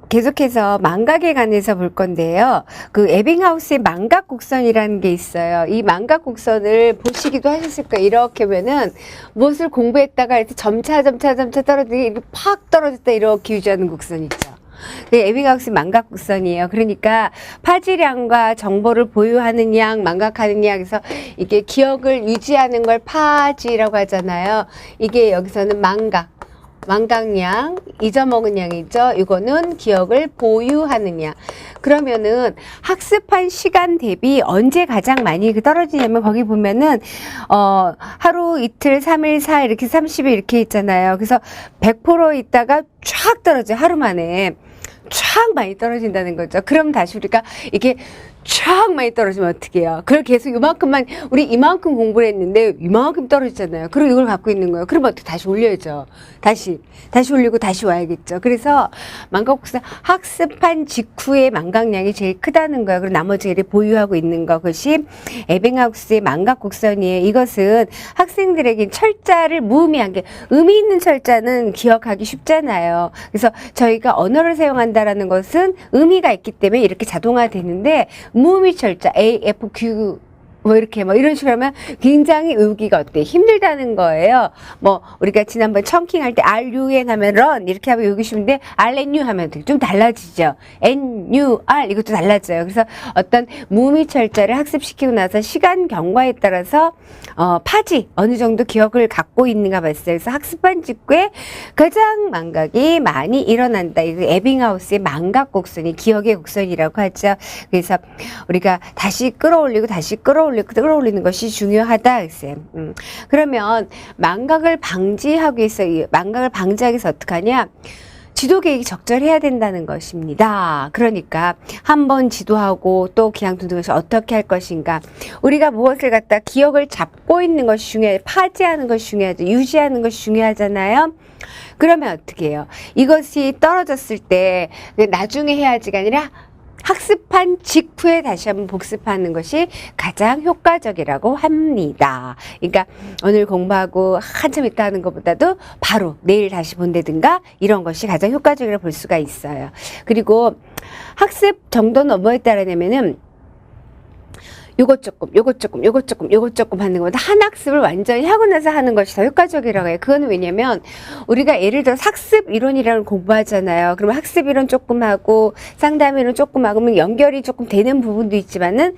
계속해서 망각에 관해서 볼 건데요. 그 에빙하우스의 망각 곡선이라는 게 있어요. 이 망각 곡선을 보시기도 하셨을 거예요. 이렇게 보면은 무엇을 공부했다가 이렇게 점차 떨어지게 이렇게 팍 떨어졌다 이렇게 유지하는 곡선 있죠. 에빙하우스 망각 곡선이에요. 그러니까 파지량과 정보를 보유하는 양, 망각하는 양에서 이게 기억을 유지하는 걸 파지라고 하잖아요. 이게 여기서는 망각량, 잊어먹은 양이죠. 이거는 기억을 보유하는 양. 그러면은 학습한 시간 대비 언제 가장 많이 떨어지냐면 거기 보면은 하루, 이틀, 3일, 4일 이렇게 30일 이렇게 있잖아요. 그래서 100% 있다가 쫙 떨어져요. 하루 만에. 쫙 많이 떨어진다는 거죠. 그럼 다시 우리가 이게 쫙 많이 떨어지면 어떻게 해요? 그걸 계속 우리 이만큼 공부를 했는데 이만큼 떨어지잖아요. 그리고 이걸 갖고 있는 거예요. 그러면 어떻게 다시 올려야죠. 다시 올리고 다시 와야겠죠. 그래서 망각곡선 학습한 직후의 망각량이 제일 크다는 거예요. 그리고 나머지를 보유하고 있는 거. 그것이 에빙하우스의 망각곡선이에요. 이것은 학생들에게 철자를 무의미하게 의미 있는 철자는 기억하기 쉽잖아요. 그래서 저희가 언어를 사용한다라는 것은 의미가 있기 때문에 이렇게 자동화되는데 무의미 철자 A, F, Q 이렇게 이런 식으로 하면 굉장히 외우기가 어때? 힘들다는 거예요. 우리가 지난번 청킹 할 때 RUN 하면 run 이렇게 하면 외우기 쉬운데 RNU 하면 좀 달라지죠. NUR 이것도 달라져요. 그래서 어떤 무의미 철자를 학습시키고 나서 시간 경과에 따라서 파지 어느 정도 기억을 갖고 있는가 봤어요. 그래서 학습한 직후에 가장 망각이 많이 일어난다. 이거 에빙하우스의 망각 곡선이 기억의 곡선이라고 하죠. 그래서 우리가 다시 끌어올리는 것이 중요하다. 그러면 망각을 방지하기 위해서 어떻게 하냐? 지도 계획이 적절해야 된다는 것입니다. 그러니까 한번 지도하고 또 기왕 두는 것이 어떻게 할 것인가. 우리가 무엇을 갖다 기억을 잡고 있는 것이 중요해요. 파지하는 것이 중요하죠. 유지하는 것이 중요하잖아요. 그러면 어떻게 해요? 이것이 떨어졌을 때 나중에 해야지가 아니라 학습한 직후에 다시 한번 복습하는 것이 가장 효과적이라고 합니다. 그러니까 오늘 공부하고 한참 있다 하는 것보다도 바로 내일 다시 본다든가 이런 것이 가장 효과적이라고 볼 수가 있어요. 그리고 학습 정도는 뭐에 따르냐면은 요것 조금 하는 것보다 한 학습을 완전히 하고 나서 하는 것이 더 효과적이라고 해요. 그건 왜냐면 우리가 예를 들어 학습 이론이라는 걸 공부하잖아요. 그러면 학습 이론 조금 하고 상담 이론 조금 하고 그러면 연결이 조금 되는 부분도 있지만은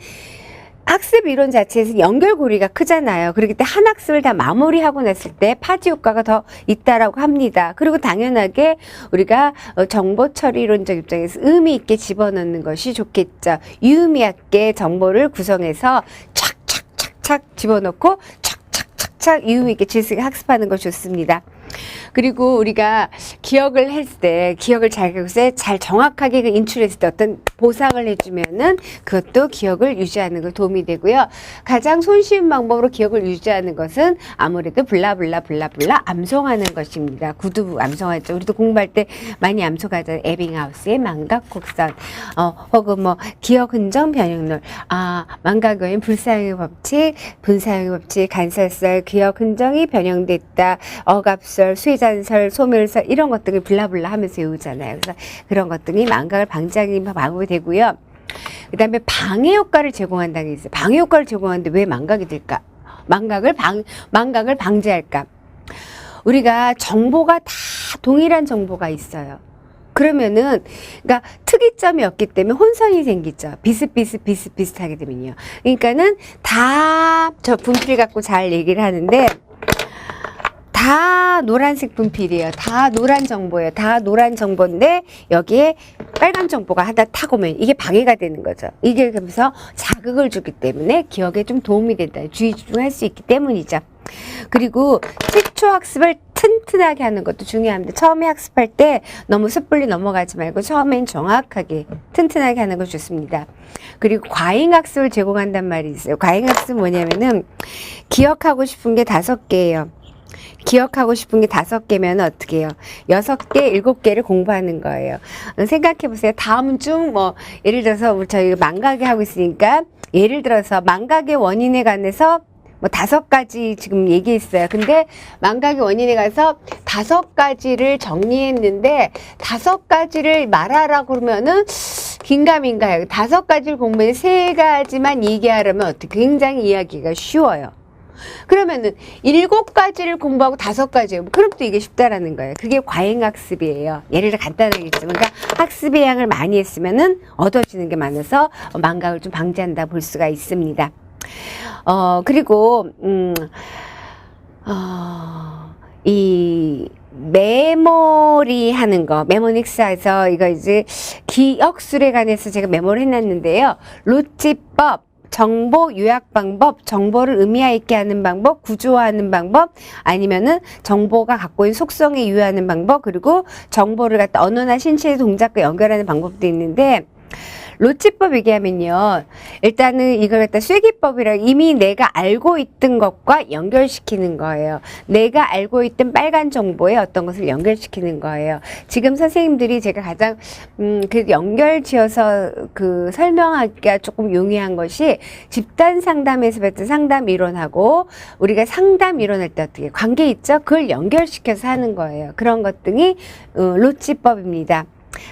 학습 이론 자체에서 연결고리가 크잖아요. 그렇기 때문에 한 학습을 다 마무리하고 났을 때 파지 효과가 더 있다라고 합니다. 그리고 당연하게 우리가 정보 처리 이론적 입장에서 의미 있게 집어넣는 것이 좋겠죠. 유의미하게 정보를 구성해서 착착착착 집어넣고 착착착착 유의미 있게 질서 있게 학습하는 것이 좋습니다. 그리고 우리가 기억을 했을 때 기억을 잘 정확하게 인출했을 때 어떤 보상을 해주면은 그것도 기억을 유지하는 거 도움이 되고요. 가장 손쉬운 방법으로 기억을 유지하는 것은 아무래도 블라블라 암송하는 것입니다. 구두 암송하죠. 우리도 공부할 때 많이 암송하잖아요. 에빙하우스의 망각 곡선, 혹은 기억 흔적 변형론, 망각은 불사형의 법칙, 분사형의 법칙, 간설설, 기억 흔적이 변형됐다, 억압설, 쇠잔설, 소멸설 이런 것들을 블라블라 하면서 외우잖아요. 그래서 그런 것들이 망각을 방지하는 방법이 되고요. 그 다음에 방해 효과를 제공한다는 게 있어요. 방해 효과를 제공하는데 왜 망각이 될까? 망각을 방지할까? 우리가 정보가 다 동일한 정보가 있어요. 그러면은, 그러니까 특이점이 없기 때문에 혼선이 생기죠. 비슷하게 되면요. 그러니까는 다 저 분필 갖고 잘 얘기를 하는데, 다 노란색 분필이에요. 다 노란 정보예요. 다 노란 정보인데 여기에 빨간 정보가 하나 타고 오면 이게 방해가 되는 거죠. 이게 그러면서 자극을 주기 때문에 기억에 좀 도움이 된다. 주의할 수 있기 때문이죠. 그리고 기초 학습을 튼튼하게 하는 것도 중요합니다. 처음에 학습할 때 너무 섣불리 넘어가지 말고 처음엔 정확하게 튼튼하게 하는 거 좋습니다. 그리고 과잉학습을 제공한단 말이 있어요. 과잉학습은 뭐냐면은 기억하고 싶은 게 5개예요. 기억하고 싶은 게 5개면 어떻게 해요? 6개, 7개를 공부하는 거예요. 생각해 보세요. 다음 중 예를 들어서 저희가 망각을 하고 있으니까 예를 들어서 망각의 원인에 관해서 뭐 5가지 지금 얘기했어요. 근데 망각의 원인에 가서 5가지를 정리했는데 5가지를 말하라고 그러면은 긴가민가해요. 5가지를 공부해 3가지만 얘기하려면 어떻게 굉장히 이야기가 쉬워요. 그러면은 7가지를 공부하고 5가지예요. 그럼 또 이게 쉽다라는 거예요. 그게 과잉학습이에요. 예를 들어 간단하게 있지만, 그러니까 학습의 양을 많이 했으면은 얻어지는 게 많아서 망각을 좀 방지한다 볼 수가 있습니다. 그리고 이 메모리 하는 거, 메모닉스에서 이거 이제 기억술에 관해서 제가 메모를 해놨는데요. 로치법, 정보 요약 방법, 정보를 의미와 있게 하는 방법, 구조화하는 방법, 아니면은 정보가 갖고 있는 속성에 유효하는 방법, 그리고 정보를 갖다 언어나 신체의 동작과 연결하는 방법도 있는데, 로치법 얘기하면요. 일단은 이걸 갖다 쐐기법이라 이미 내가 알고 있던 것과 연결시키는 거예요. 내가 알고 있던 빨간 정보에 어떤 것을 연결시키는 거예요. 지금 선생님들이 제가 가장 그 연결 지어서 그 설명하기가 조금 용이한 것이 집단 상담에서 배웠던 상담 이론하고 우리가 상담 이론할 때 어떻게 관계 있죠? 그걸 연결시켜서 하는 거예요. 그런 것들이 로치법입니다.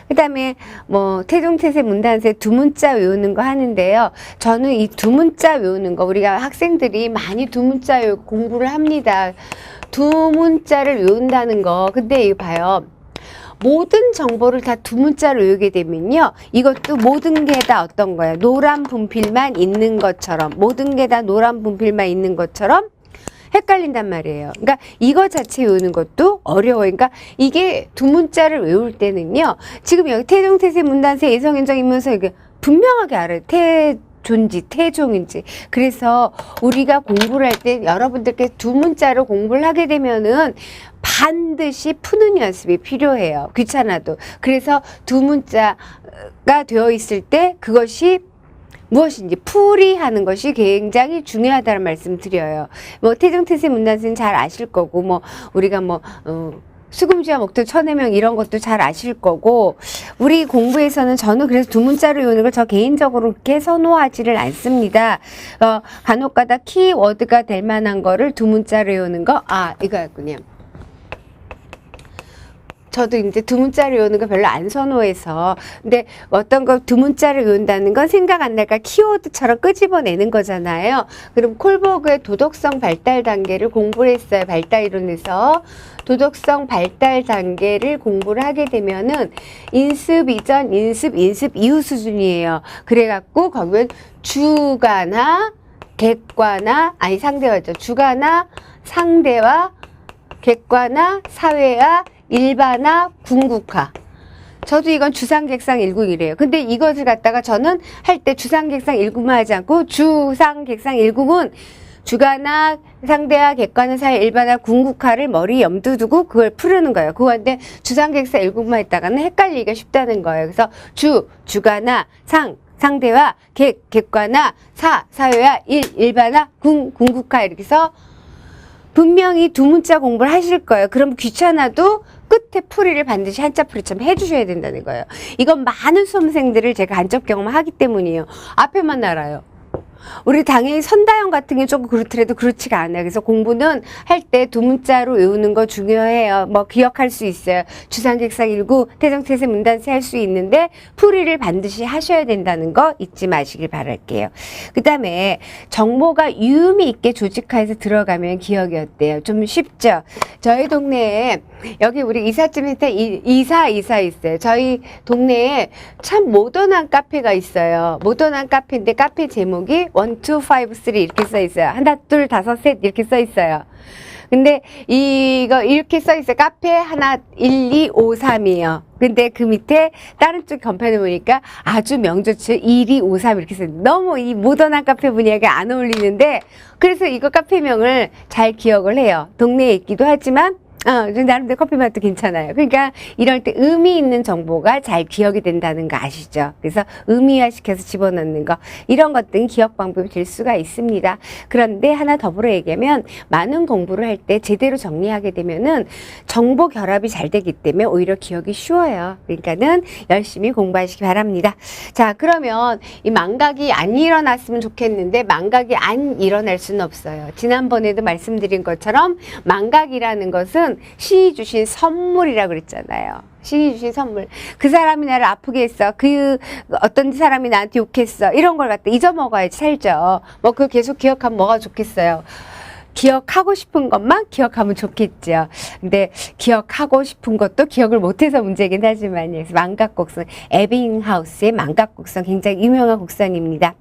그 다음에 뭐 태동태세 문단세 두 문자 외우는 거 하는데요. 저는 이 두 문자 외우는 거 우리가 학생들이 많이 두 문자 공부를 합니다. 두 문자를 외운다는 거. 근데 이거 봐요. 모든 정보를 다 두 문자로 외우게 되면요. 이것도 모든 게 다 어떤 거예요? 노란 분필만 있는 것처럼, 모든 게 다 노란 분필만 있는 것처럼 헷갈린단 말이에요. 그러니까 이거 자체 외우는 것도 어려워요. 그러니까 이게 두 문자를 외울 때는요. 지금 여기 태종태세 문단세 예성인정 인문서 이게 분명하게 알아요. 태존지 태종인지. 그래서 우리가 공부를 할 때 여러분들께 두 문자로 공부를 하게 되면은 반드시 푸는 연습이 필요해요. 귀찮아도. 그래서 두 문자가 되어 있을 때 그것이 무엇인지 풀이하는 것이 굉장히 중요하다는 말씀 드려요. 뭐 태종태세 문단세는 잘 아실 거고, 뭐 우리가 뭐 수금지와 목적 천해명 이런 것도 잘 아실 거고, 우리 공부에서는 저는 그래서 두 문자로 외우는 걸 저 개인적으로 그렇게 선호하지를 않습니다. 간혹가다 키워드가 될 만한 거를 두 문자로 외우는 거, 이거였군요. 저도 이제 두 문자를 외우는 거 별로 안 선호해서. 근데 어떤 거 두 문자를 외운다는 건 생각 안 날까 키워드처럼 끄집어내는 거잖아요. 그럼 콜버그의 도덕성 발달 단계를 공부를 했어요. 발달 이론에서. 도덕성 발달 단계를 공부를 하게 되면은 인습 이전, 인습 이후 수준이에요. 그래갖고 거기에 주가나 객과나, 아니 상대화죠. 주가나 상대와 객과나 사회와 일반화, 궁극화. 저도 이건 주상객상 일국이래요. 근데 이것을 갖다가 저는 할 때 주상객상 일국만 하지 않고 주상객상 일국은 주가나 상대화, 객관화, 사회, 일반화, 궁극화를 머리에 염두 두고 그걸 푸르는 거예요. 그건데 주상객상 일국만 했다가는 헷갈리기가 쉽다는 거예요. 그래서 주가나, 상대화, 객관화, 사회화, 일반화, 궁극화 이렇게 해서 분명히 두 문자 공부를 하실 거예요. 그럼 귀찮아도 끝에 풀이를 반드시 한자풀이처럼 해주셔야 된다는 거예요. 이건 많은 수험생들을 제가 간접 경험하기 때문이에요. 앞에만 알아요. 우리 당연히 선다형 같은 게 조금 그렇더라도 그렇지가 않아요. 그래서 공부는 할 때 두 문자로 외우는 거 중요해요. 뭐 기억할 수 있어요. 주상객상 일구, 태정태세 문단세 할 수 있는데 풀이를 반드시 하셔야 된다는 거 잊지 마시길 바랄게요. 그 다음에 정보가 유의미 있게 조직화해서 들어가면 기억이 어때요? 좀 쉽죠? 저희 동네에 여기 우리 이삿짐 센터 이사 있어요. 저희 동네에 참 모던한 카페가 있어요. 모던한 카페인데 카페 제목이 1, 2, 5, 3 이렇게 써 있어요. 하나, 둘, 다섯, 셋 이렇게 써 있어요. 근데 이거 이렇게 써 있어요. 카페 하나 1, 2, 5, 3이에요. 근데 그 밑에 다른 쪽 간판을 보니까 아주 명조치 1, 2, 5, 3 이렇게 써 있어요. 너무 이 모던한 카페 분위기가 안 어울리는데 그래서 이거 카페명을 잘 기억을 해요. 동네에 있기도 하지만 나름대로 커피 맛도 괜찮아요. 그러니까 이럴 때 의미 있는 정보가 잘 기억이 된다는 거 아시죠? 그래서 의미화시켜서 집어넣는 거, 이런 것들은 기억 방법이 될 수가 있습니다. 그런데 하나 더불어 얘기하면 많은 공부를 할 때 제대로 정리하게 되면은 정보 결합이 잘 되기 때문에 오히려 기억이 쉬워요. 그러니까는 열심히 공부하시기 바랍니다. 자, 그러면 이 망각이 안 일어났으면 좋겠는데 망각이 안 일어날 수는 없어요. 지난번에도 말씀드린 것처럼 망각이라는 것은 신이 주신 선물이라고 그랬잖아요. 신이 주신 선물. 그 사람이 나를 아프게 했어. 어떤 사람이 나한테 욕했어. 이런 걸 갖다 잊어먹어야지 살죠. 뭐 그걸 계속 기억하면 뭐가 좋겠어요. 기억하고 싶은 것만 기억하면 좋겠죠. 근데 기억하고 싶은 것도 기억을 못해서 문제긴 하지만요. 그래서 망각곡선, 에빙하우스의 망각곡선 굉장히 유명한 곡선입니다.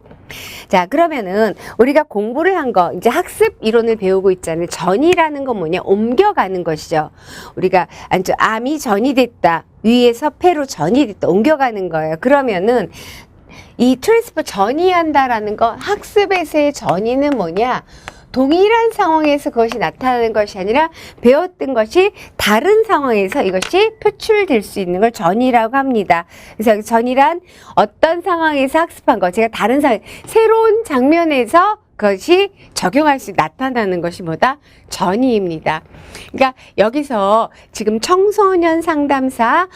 자, 그러면은 우리가 공부를 한 거, 이제 학습 이론을 배우고 있잖아요. 전이라는 건 뭐냐? 옮겨가는 것이죠. 우리가 암이 전이 됐다. 위에서 폐로 전이 됐다. 옮겨가는 거예요. 그러면은 이 트랜스퍼 전이한다라는 거, 학습에서의 전이는 뭐냐? 동일한 상황에서 그것이 나타나는 것이 아니라 배웠던 것이 다른 상황에서 이것이 표출될 수 있는 걸 전이라고 합니다. 그래서 여기 전이란 어떤 상황에서 학습한 거, 제가 다른 상황, 새로운 장면에서 그것이 적용할 수 나타나는 것이 뭐다? 전이입니다. 그러니까 여기서 지금 청소년 상담사,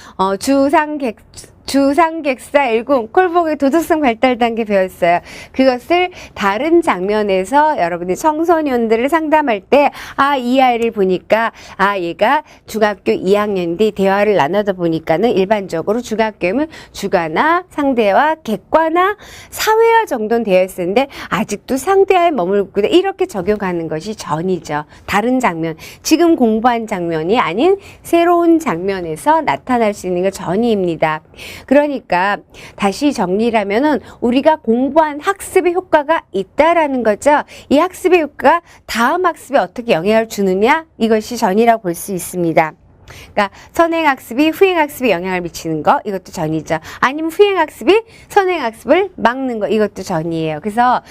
주상객사 1군 콜복의 도덕성 발달 단계 배웠어요. 그것을 다른 장면에서 여러분이 청소년들을 상담할 때, 이 아이를 보니까, 얘가 중학교 2학년인데 대화를 나눠다 보니까는 일반적으로 중학교면 주가나 상대화, 객관화, 사회화 정도는 되어 있었는데 아직도 상대화에 머물고 이렇게 적용하는 것이 전이죠. 다른 장면, 지금 공부한 장면이 아닌 새로운 장면에서 나타날 수 있는 게 전이입니다. 그러니까 다시 정리를 하면은 우리가 공부한 학습의 효과가 있다라는 거죠. 이 학습의 효과가 다음 학습에 어떻게 영향을 주느냐, 이것이 전이라고 볼 수 있습니다. 그러니까 선행학습이 후행학습에 영향을 미치는 거, 이것도 전이죠. 아니면 후행학습이 선행학습을 막는 거, 이것도 전이에요. 그래서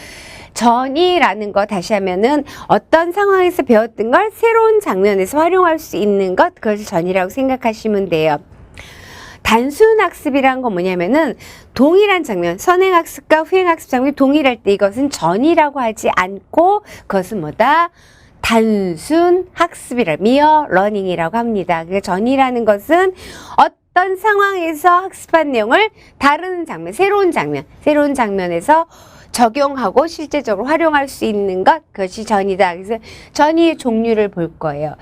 전이라는 거 다시 하면은 어떤 상황에서 배웠던 걸 새로운 장면에서 활용할 수 있는 것, 그것을 전이라고 생각하시면 돼요. 단순 학습이란 건 뭐냐면은 동일한 장면, 선행학습과 후행학습 장면이 동일할 때 이것은 전이라고 하지 않고 그것은 뭐다? 단순 학습이라, 미어 러닝이라고 합니다. 그러니까 전이라는 것은 어떤 상황에서 학습한 내용을 다른 장면, 새로운 장면에서 적용하고 실제적으로 활용할 수 있는 것, 그것이 전이다. 그래서 전이의 종류를 볼 거예요.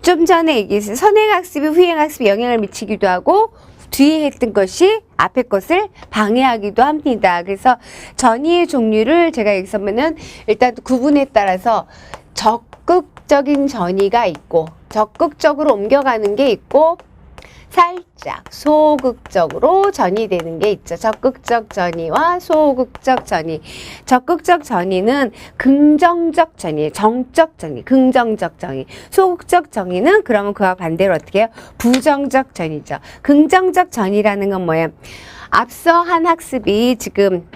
좀 전에 얘기했어요. 선행학습이 후행학습에 영향을 미치기도 하고 뒤에 했던 것이 앞에 것을 방해하기도 합니다. 그래서 전이의 종류를 제가 여기서 보면은 일단 구분에 따라서 적극적인 전이가 있고 적극적으로 옮겨가는 게 있고 살짝 소극적으로 전이되는 게 있죠. 적극적 전이와 소극적 전이. 적극적 전이는 긍정적 전이에요. 정적 전이, 긍정적 전이. 소극적 전이는 그러면 그와 반대로 어떻게 해요? 부정적 전이죠. 긍정적 전이라는 건 뭐예요? 앞서 한 학습이 지금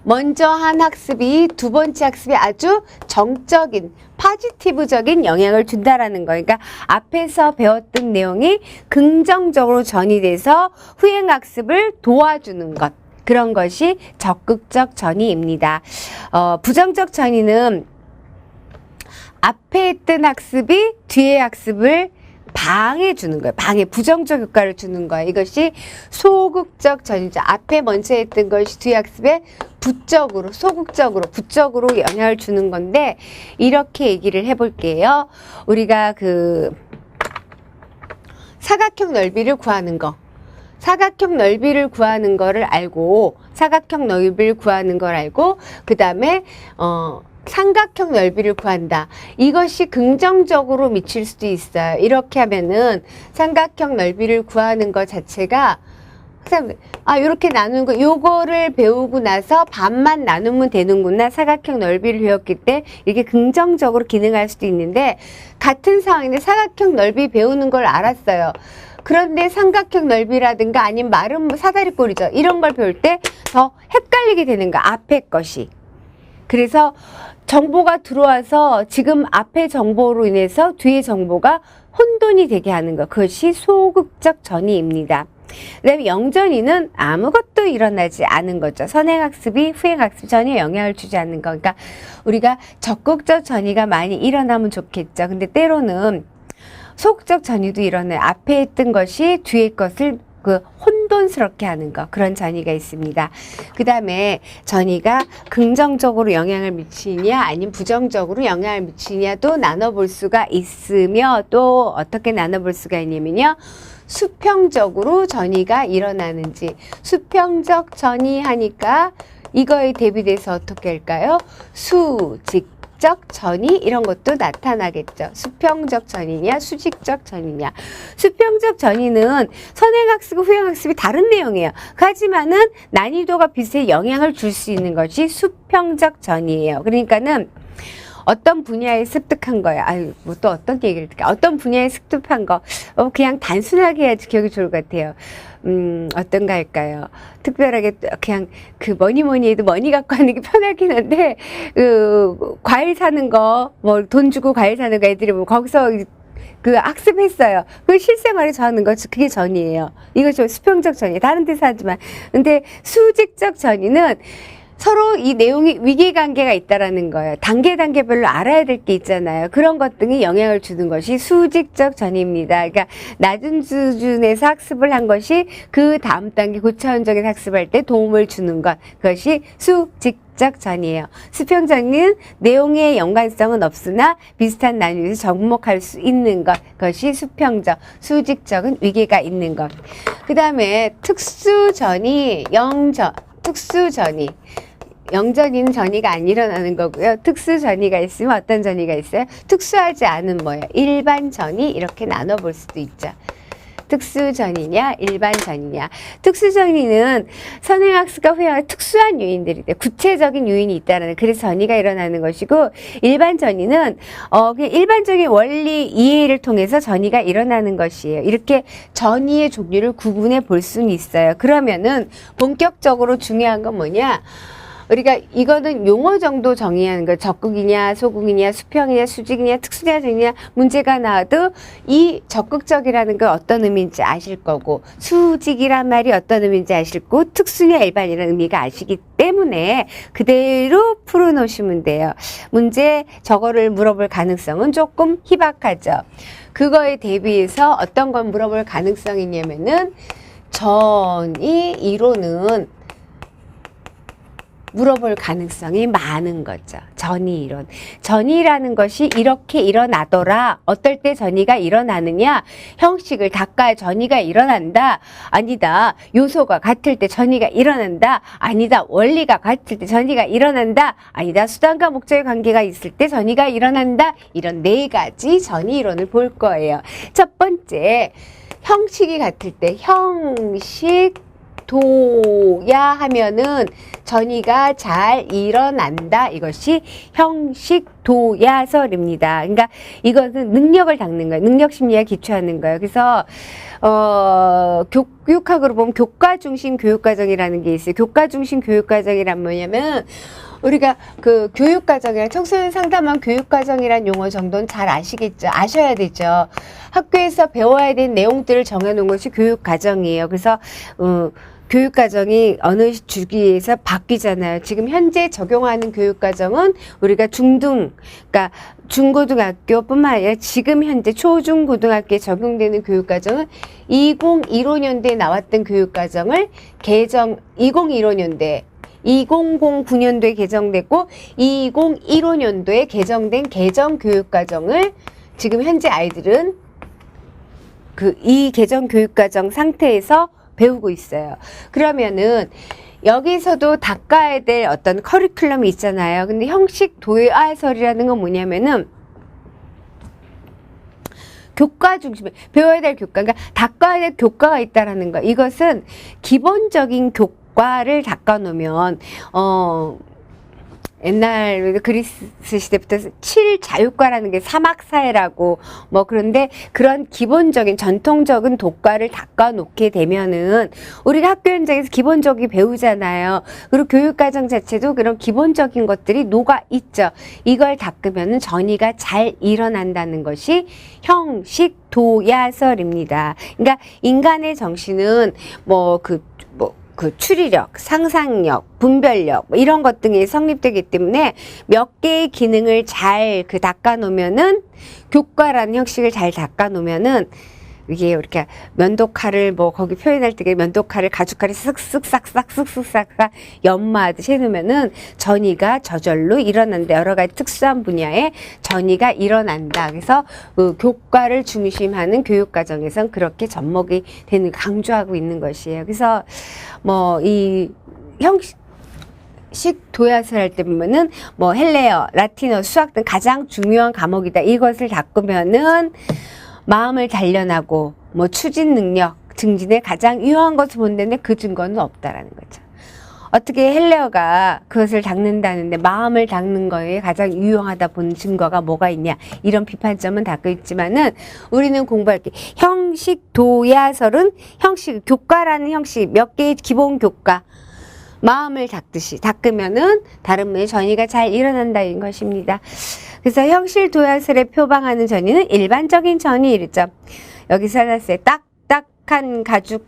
먼저 한 학습이 두 번째 학습에 아주 정적인 포지티브적인 영향을 준다라는 거. 그러니까 앞에서 배웠던 내용이 긍정적으로 전이돼서 후행학습을 도와주는 것. 그런 것이 적극적 전이입니다. 부정적 전이는 앞에 했던 학습이 뒤에 학습을 방해주는 거예요. 부정적 효과를 주는 거예요. 이것이 소극적 전이죠. 앞에 먼저 했던 것이 뒤 학습에 부적으로 영향을 주는 건데, 이렇게 얘기를 해볼게요. 우리가 사각형 넓이를 구하는 거. 사각형 넓이를 구하는 걸 알고, 그 다음에, 삼각형 넓이를 구한다. 이것이 긍정적으로 미칠 수도 있어요. 이렇게 하면은 삼각형 넓이를 구하는 것 자체가 이렇게 나누는 거, 요거를 배우고 나서 반만 나누면 되는구나. 사각형 넓이를 배웠기 때 이게 긍정적으로 기능할 수도 있는데, 같은 상황인데 사각형 넓이 배우는 걸 알았어요. 그런데 삼각형 넓이라든가 아니면 마른 사다리꼴이죠. 이런 걸 배울 때 더 헷갈리게 되는 거야. 앞에 것이. 그래서 정보가 들어와서 지금 앞에 정보로 인해서 뒤에 정보가 혼돈이 되게 하는 것. 그것이 소극적 전이입니다. 그 다음에 영전이는 아무것도 일어나지 않은 거죠. 선행학습이 후행학습 전혀 영향을 주지 않는 거. 그러니까 우리가 적극적 전이가 많이 일어나면 좋겠죠. 근데 때로는 소극적 전이도 일어나요. 앞에 있던 것이 뒤에 것을 혼돈스럽게 하는 것, 그런 전이가 있습니다. 그 다음에 전이가 긍정적으로 영향을 미치냐 아니면 부정적으로 영향을 미치냐도 나눠볼 수가 있으며, 또 어떻게 나눠볼 수가 있냐면요, 수평적으로 전이가 일어나는지. 수평적 전이 하니까 이거에 대비돼서 어떻게 할까요? 수직적 전이, 이런 것도 나타나겠죠. 수평적 전이냐 수직적 전이냐. 수평적 전이는 선행학습과 후행학습이 다른 내용이에요. 하지만은 난이도가 비슷해 영향을 줄 수 있는 것이 수평적 전이에요. 그러니까는 어떤 분야에 습득한 거야. 아유, 뭐 또 어떤 얘기를 듣게. 어떤 분야에 습득한 거. 그냥 단순하게 해야지 기억이 좋을 것 같아요. 어떤가 할까요? 특별하게 그냥 뭐니 해도 머니 갖고 하는 게 편하긴 한데, 과일 사는 거, 뭐 돈 주고 과일 사는 거 애들이 뭐 거기서 학습했어요. 그 실생활에 저하는 거, 그게 전이에요. 이거 좀 수평적 전이. 다른 데서 하지만. 근데 수직적 전이는 서로 이 내용이 위계관계가 있다라는 거예요. 단계별로 알아야 될 게 있잖아요. 그런 것 등이 영향을 주는 것이 수직적 전입니다. 그러니까 낮은 수준에서 학습을 한 것이 그 다음 단계 고차원적인 학습할 때 도움을 주는 것, 그것이 수직적 전이에요. 수평적인 내용의 연관성은 없으나 비슷한 난이도에서 접목할 수 있는 것, 그것이 수평적. 수직적은 위계가 있는 것. 그 다음에 특수전이, 특수전이. 영전이는 전이가 안 일어나는 거고요. 특수 전이가 있으면 어떤 전이가 있어요? 특수하지 않은 뭐예요? 일반 전이, 이렇게 나눠볼 수도 있죠. 특수 전이냐 일반 전이냐. 특수 전이는 선행학습과 후행학습 특수한 요인들이 돼. 구체적인 요인이 있다라는, 그래서 전이가 일어나는 것이고, 일반 전이는 그냥 일반적인 원리 이해를 통해서 전이가 일어나는 것이에요. 이렇게 전이의 종류를 구분해 볼 수는 있어요. 그러면은 본격적으로 중요한 건 뭐냐? 우리가 이거는 용어 정도 정의하는 거, 적극이냐 소극이냐 수평이냐 수직이냐 특수냐 전이냐 문제가 나와도 이 적극적이라는 건 어떤 의미인지 아실 거고, 수직이란 말이 어떤 의미인지 아실 거고, 특수냐 일반이라는 의미가 아시기 때문에 그대로 풀어놓으시면 돼요. 문제 저거를 물어볼 가능성은 조금 희박하죠. 그거에 대비해서 어떤 건 물어볼 가능성이 있냐면은, 전이 이론은 물어볼 가능성이 많은 거죠. 전이 이론. 전이라는 것이 이렇게 일어나더라. 어떨 때 전이가 일어나느냐? 형식을 닦아야 전이가 일어난다. 아니다. 요소가 같을 때 전이가 일어난다. 아니다. 원리가 같을 때 전이가 일어난다. 아니다. 수단과 목적의 관계가 있을 때 전이가 일어난다. 이런 네 가지 전이 이론을 볼 거예요. 첫 번째, 형식이 같을 때, 형식 도야 하면은 전이가 잘 일어난다. 이것이 형식도야설입니다. 그러니까 이것은 능력을 닦는 거예요. 능력 심리에 기초하는 거예요. 그래서 교육학으로 보면 교과 중심 교육과정이라는 게 있어요. 교과 중심 교육과정이란 뭐냐면, 우리가 교육과정이랑 청소년 상담한 교육과정이란 용어 정도는 잘 아시겠죠? 아셔야 되죠. 학교에서 배워야 되는 내용들을 정해놓은 것이 교육과정이에요. 그래서 교육과정이 어느 주기에서 바뀌잖아요. 지금 현재 적용하는 교육과정은 우리가 그러니까 중고등학교뿐만 아니라 지금 현재 초중고등학교에 적용되는 교육과정은 2015년도에 나왔던 교육과정을 2015년도에 2009년도에 개정됐고 2015년도에 개정된 개정 교육과정을 지금 현재 아이들은 이 개정 교육과정 상태에서 배우고 있어요. 그러면은 여기서도 닦아야 될 어떤 커리큘럼이 있잖아요. 근데 형식 도야설이라는 건 뭐냐면은, 교과 중심에 배워야 될 교과, 그러니까 닦아야 될 교과가 있다라는 거. 이것은 기본적인 교과를 닦아 놓으면 옛날 그리스 시대부터 7자유과라는 게 사막사회라고 뭐 그런데 그런 기본적인 전통적인 독과를 닦아놓게 되면은 우리가 학교 현장에서 기본적이 배우잖아요. 그리고 교육과정 자체도 그런 기본적인 것들이 녹아 있죠. 이걸 닦으면은 전이가 잘 일어난다는 것이 형식도야설입니다. 그러니까 인간의 정신은 그 추리력, 상상력, 분별력 뭐 이런 것 등이 성립되기 때문에 몇 개의 기능을 잘 닦아놓으면은 교과라는 형식을 잘 닦아놓으면은 이게 이렇게 면도칼을 뭐 거기 표현할 때 면도칼을 가죽칼을 쓱쓱 싹싹 쓱쓱 싹싹 연마하듯이 해놓으면은 전이가 저절로 일어난다. 여러 가지 특수한 분야에 전이가 일어난다. 그래서 그 교과를 중심하는 교육과정에선 그렇게 접목이 되는 강조하고 있는 것이에요. 그래서 뭐 이 형식 도야설 할 때 보면은 뭐 헬레어, 라틴어, 수학 등 가장 중요한 과목이다. 이것을 닦으면은 마음을 단련하고 뭐 추진 능력 증진에 가장 유효한 것을 본다는데 그 증거는 없다라는 거죠. 어떻게 헬레어가 그것을 닦는다는데 마음을 닦는 거에 가장 유용하다 본 증거가 뭐가 있냐 이런 비판점은 닫고 있지만은 우리는 공부할 게 형식 도야설은 형식 교과라는 형식 몇 개의 기본 교과 마음을 닦듯이 닦으면은 다른 분의 전이가 잘 일어난다는 것입니다. 그래서 형식 도야설에 표방하는 전이는 일반적인 전이 이르죠. 여기서 해놨어요. 딱딱한 가죽에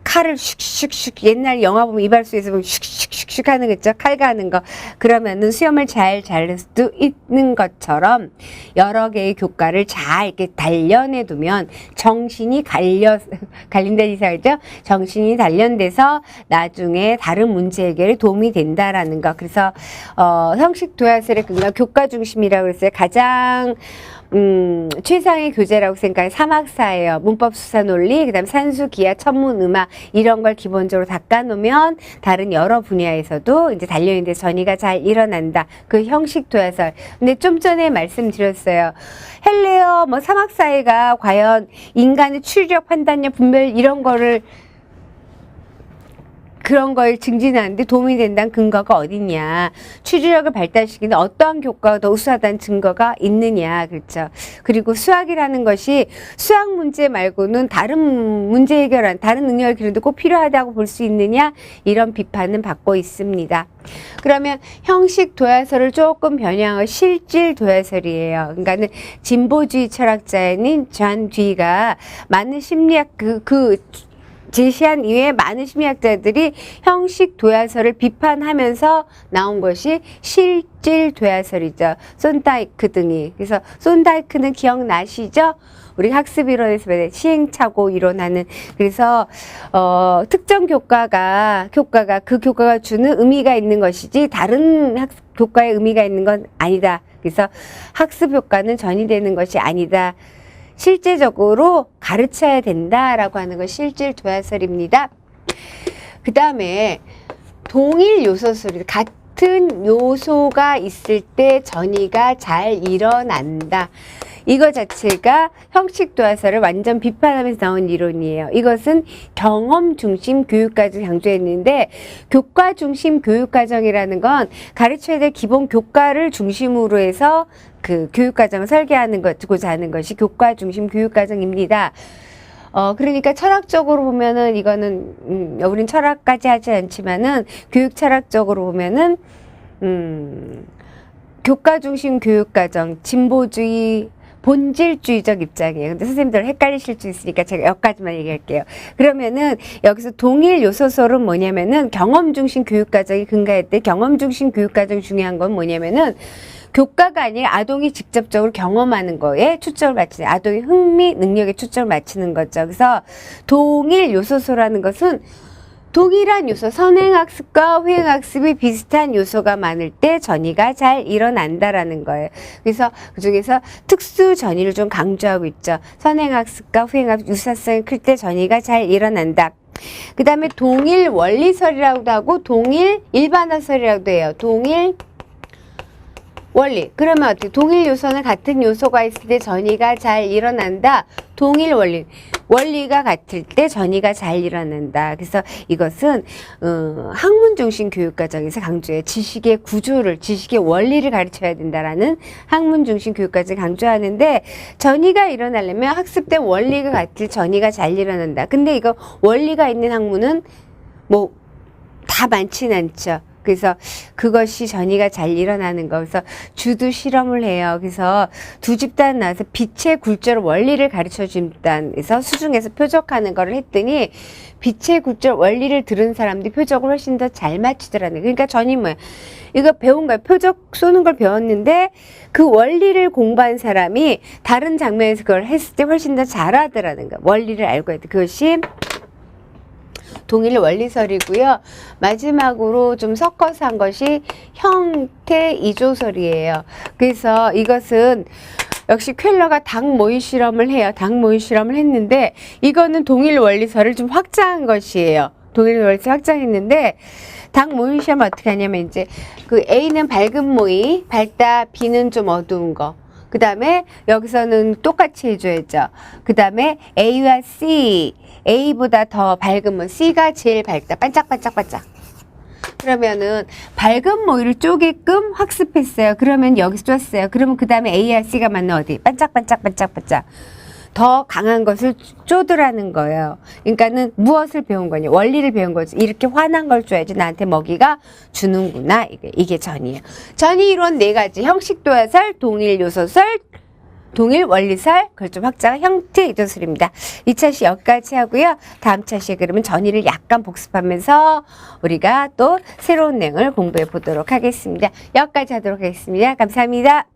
칼을 슉슉슉 옛날 영화 보면 이발소에서 보면 슉슉슉슉 하는 거 있죠. 칼 가는 거. 그러면은 수염을 잘 자를 수도 있는 것처럼 여러 개의 교과를 잘 이렇게 단련해 두면 정신이 갈린다는 이상이죠. 정신이 단련돼서 나중에 다른 문제 해결에 도움이 된다라는 거. 그래서 형식 도야설의 근거 교과 중심이라고 했어요. 가장 최상의 교재라고 생각해 사막사예요. 문법, 수사, 논리, 그다음 산수, 기하, 천문, 음악 이런 걸 기본적으로 닦아놓으면 다른 여러 분야에서도 이제 단련인데 전이가 잘 일어난다. 그 형식 도야설. 근데 좀 전에 말씀드렸어요. 헬레어, 뭐 사막사회가 과연 인간의 추리력, 판단력, 분별 이런 거를 그런 걸 증진하는데 도움이 된다는 근거가 어딨냐. 추리력을 발달시키는 어떠한 교과가 더 우수하다는 증거가 있느냐. 그렇죠. 그리고 수학이라는 것이 수학 문제 말고는 다른 문제 해결한 다른 능력을 기르는데 꼭 필요하다고 볼 수 있느냐. 이런 비판은 받고 있습니다. 그러면 형식 도야설을 조금 변형한 실질 도야설이에요. 그러니까는 진보주의 철학자인 존 뒤가 많은 심리학 제시한 이외에 많은 심리학자들이 형식 도야설을 비판하면서 나온 것이 실질 도야설이죠. 손다이크 등이. 그래서 손다이크는 기억나시죠? 우리 학습이론에서 시행착오 이론하는. 그래서 특정 교과가 그 교과가 주는 의미가 있는 것이지 다른 교과의 의미가 있는 건 아니다. 그래서 학습 효과는 전이되는 것이 아니다. 실제적으로 가르쳐야 된다라고 하는 것이 실질 도야설입니다. 그 다음에 동일 요소수를 같은 요소가 있을 때 전이가 잘 일어난다. 이거 자체가 형식 도야설을 완전 비판하면서 나온 이론이에요. 이것은 경험 중심 교육과정 강조했는데 교과 중심 교육과정이라는 건 가르쳐야 될 기본 교과를 중심으로 해서 그 교육과정을 설계하는 것고자 하는 것이 교과 중심 교육과정입니다. 그러니까 철학적으로 보면은 이거는 우린 철학까지 하지 않지만은 교육 철학적으로 보면은 교과 중심 교육과정 진보주의 본질주의적 입장이에요. 근데 선생님들 헷갈리실 수 있으니까 제가 여기까지만 얘기할게요. 그러면은 여기서 동일 요소설은 뭐냐면은 경험 중심 교육과정이 근거했대. 경험 중심 교육과정 중요한 건 뭐냐면은 교과가 아니라 아동이 직접적으로 경험하는 거에 초점을 맞추는, 아동의 흥미, 능력에 초점을 맞추는 거죠. 그래서 동일 요소서라는 것은 동일한 요소, 선행학습과 후행학습이 비슷한 요소가 많을 때 전이가 잘 일어난다라는 거예요. 그래서 그중에서 특수 전이를 좀 강조하고 있죠. 선행학습과 후행학습 유사성이 클 때 전이가 잘 일어난다. 그 다음에 동일 원리설이라고도 하고 동일 일반화설이라고도 해요. 동일 원리. 그러면 어떻게? 동일 요소는 같은 요소가 있을 때 전이가 잘 일어난다. 동일 원리. 원리가 같을 때 전이가 잘 일어난다. 그래서 이것은 학문 중심 교육 과정에서 강조해 지식의 구조를, 지식의 원리를 가르쳐야 된다라는 학문 중심 교육 과정 강조하는데, 전이가 일어나려면 학습된 원리가 같을 전이가 잘 일어난다. 근데 이거 원리가 있는 학문은 뭐 다 많진 않죠. 그래서 그것이 전이가 잘 일어나는 거. 그래서 주도 실험을 해요. 그래서 두 집단 나와서 빛의 굴절 원리를 가르쳐 준 집단에서 수중에서 표적하는 거를 했더니 빛의 굴절 원리를 들은 사람들이 표적을 훨씬 더 잘 맞추더라는 거예요. 그러니까 전이 뭐야? 이거 배운 거야. 표적 쏘는 걸 배웠는데 그 원리를 공부한 사람이 다른 장면에서 그걸 했을 때 훨씬 더 잘하더라는 거야. 원리를 알고 해야 돼. 그것이 동일 원리설이고요. 마지막으로 좀 섞어서 한 것이 형태 이조설이에요. 그래서 이것은 역시 쾰러가 닭 모의 실험을 해요. 닭 모의 실험을 했는데 이거는 동일 원리설을 좀 확장한 것이에요. 동일 원리설 확장했는데 닭 모의 실험 어떻게 하냐면 이제 그 A는 밝은 모의, 밝다. B는 좀 어두운 거. 그 다음에 여기서는 똑같이 해줘야죠. 그 다음에 A와 C, A보다 더 밝으면 C가 제일 밝다. 반짝반짝반짝. 그러면은 밝은 모의를 쪼개끔 학습했어요. 그러면 여기서 줬어요. 그러면 그 다음에 A와 C가 맞는 어디? 반짝반짝반짝반짝. 더 강한 것을 쪼드라는 거예요. 그러니까는 무엇을 배운 거냐? 원리를 배운 거지. 이렇게 환한 걸 줘야지 나한테 먹이가 주는구나. 이게 전이에요. 전이 이론 4가지. 형식 도화설, 동일 요소설, 동일 원리설, 그걸 좀 확장한 형태 이조설입니다. 2차 시 여기까지 하고요. 다음 차 시에 그러면 전이를 약간 복습하면서 우리가 또 새로운 내용을 공부해 보도록 하겠습니다. 여기까지 하도록 하겠습니다. 감사합니다.